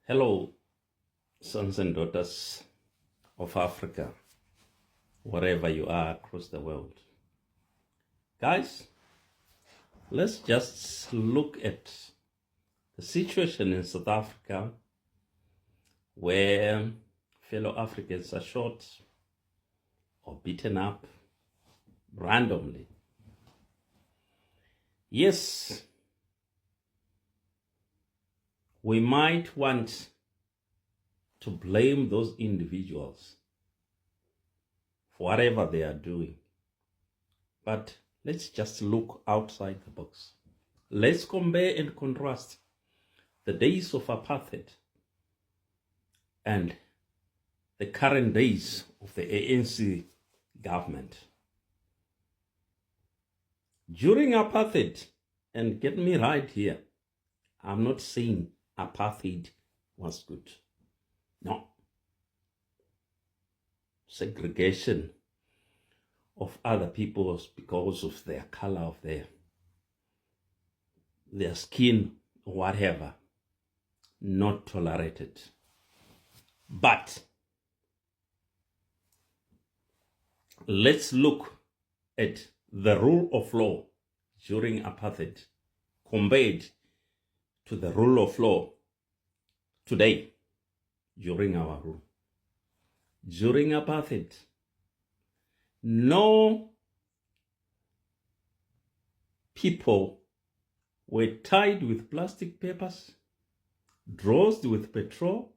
Hello, sons and daughters of Africa, wherever you are across the world. Guys, let's just look at the situation in South Africa where fellow Africans are shot or beaten up randomly. Yes, we might want to blame those individuals for whatever they are doing. But let's just look outside the box. Let's compare and contrast the days of apartheid and the current days of the ANC government. During apartheid, and get me right here, I'm not saying apartheid was good. No. Segregation of other people because of their color of their skin, whatever, not tolerated. But let's look at the rule of law during apartheid compared to the rule of law today during our rule. During apartheid, no people were tied with plastic papers, dressed with petrol,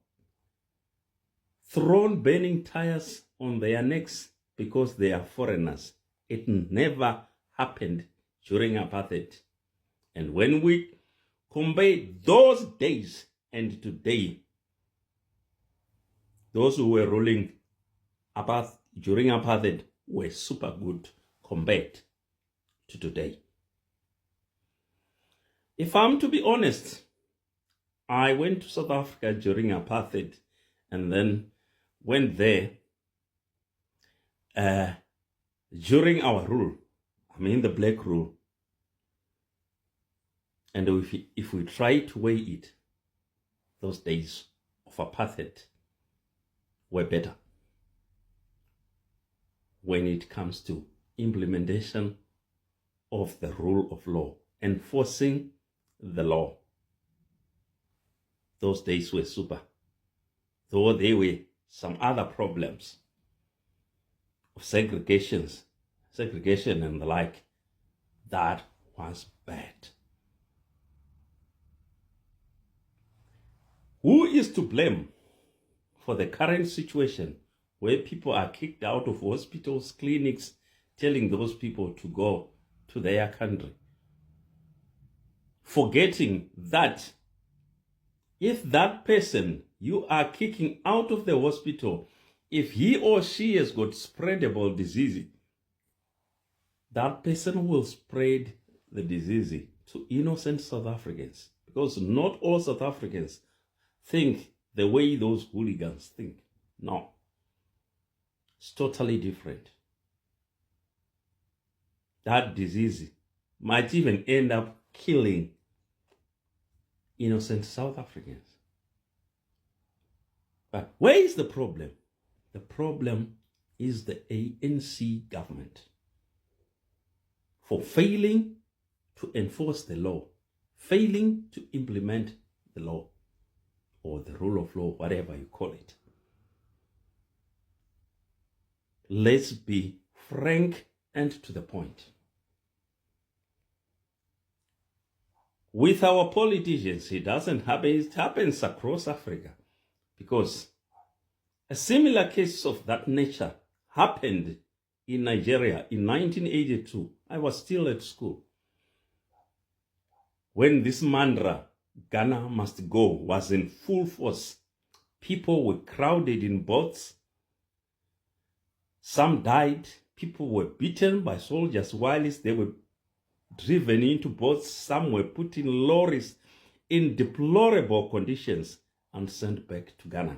thrown burning tires on their necks because they are foreigners. It never happened during apartheid. And when we compare those days and today, those who were ruling during apartheid were super good compared to today. If I'm to be honest, I went to South Africa during apartheid and then went there during our rule, the black rule. And if we try to weigh it, those days of apartheid were better when it comes to implementation of the rule of law, enforcing the law. Those days were super, though there were some other problems of segregation and the like. That was bad. Who is to blame for the current situation where people are kicked out of hospitals, clinics, telling those people to go to their country? Forgetting that if that person you are kicking out of the hospital, if he or she has got spreadable disease, that person will spread the disease to innocent South Africans, because not all South Africans think the way those hooligans think. No. It's totally different. That disease might even end up killing innocent South Africans. But where is the problem? The problem is the ANC government for failing to enforce the law, failing to implement the law, or the rule of law, whatever you call it. Let's be frank and to the point. With our politicians, it doesn't happen. It happens across Africa, because a similar case of that nature happened in Nigeria in 1982. I was still at school when this mantra, Ghana must go, was in full force. People were crowded in boats. Some died. People were beaten by soldiers whilst they were driven into boats. Some were put in lorries in deplorable conditions and sent back to Ghana.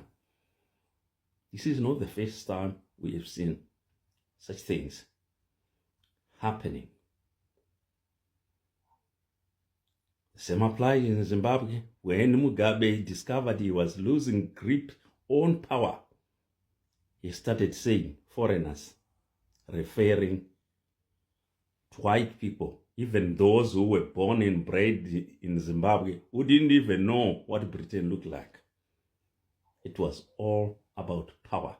This is not the first time we have seen such things happening. The same applied in Zimbabwe. When Mugabe discovered he was losing grip on power, he started saying foreigners, referring to white people, even those who were born and bred in Zimbabwe, who didn't even know what Britain looked like. It was all about power.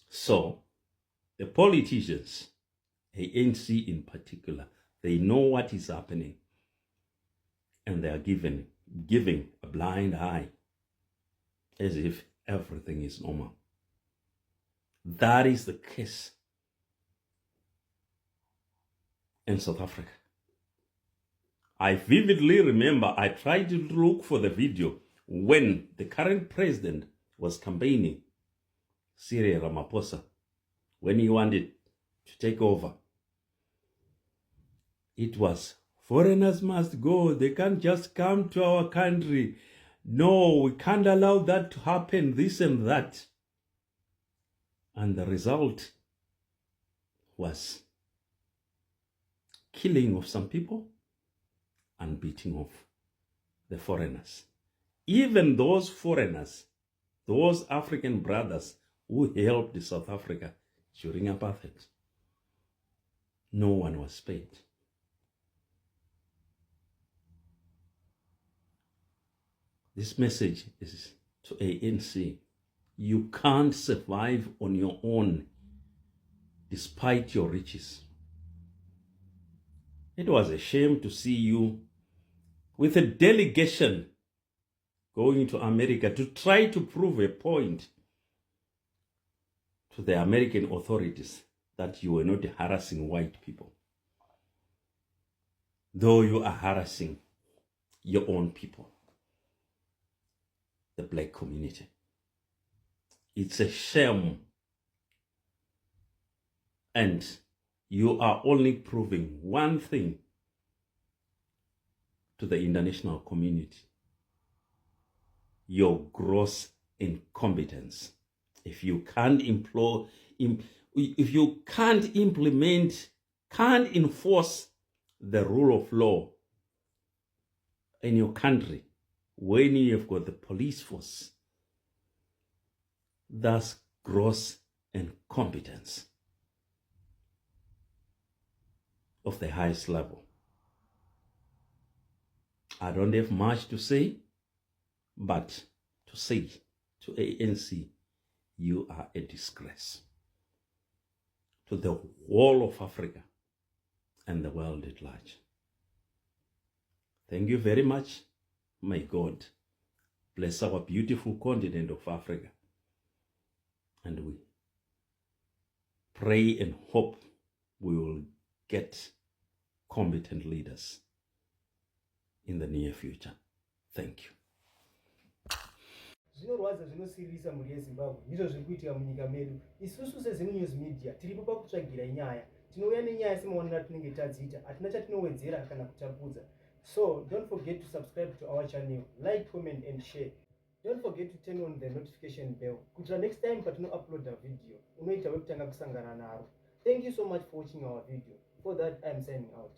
So, the politicians, ANC in particular, they know what is happening, and they are giving a blind eye as if everything is normal. That is the case in South Africa. I vividly remember I tried to look for the video when the current president was campaigning, Cyril Ramaphosa, when he wanted to take over. It was, foreigners must go. They can't just come to our country. No, we can't allow that to happen, this and that. And the result was killing of some people and beating of the foreigners. Even those foreigners, those African brothers who helped South Africa during apartheid, no one was spared. This message is to ANC. You can't survive on your own despite your riches. It was a shame to see you with a delegation going to America to try to prove a point to the American authorities that you were not harassing white people, though you are harassing your own people, the black community. It's a shame. And you are only proving one thing to the international community: your gross incompetence. If you can't can't enforce the rule of law in your country, when you have got the police force, that's gross incompetence of the highest level. I don't have much to say, but to say to ANC, you are a disgrace to the whole of Africa and the world at large. Thank you very much. May God bless our beautiful continent of Africa. And we pray and hope we will get competent leaders in the near future. Thank you. Zvinorwadza zvinosirisa mhuri yeZimbabwe ndizvo zviri kuitika munyika medu. Isusu seZvinhu Media tiripo pakutsvagira nyaya. Tinouya nenyaya semaonero atinenge tadziita, hatina chatinowedzera kana kutapudza. So don't forget to subscribe to our channel, like, comment and share. Don't forget to turn on the notification bell kuitira next time patino upload a video unoita wekutanga kusangana naro. Thank you so much for watching our video. For that, I am signing out.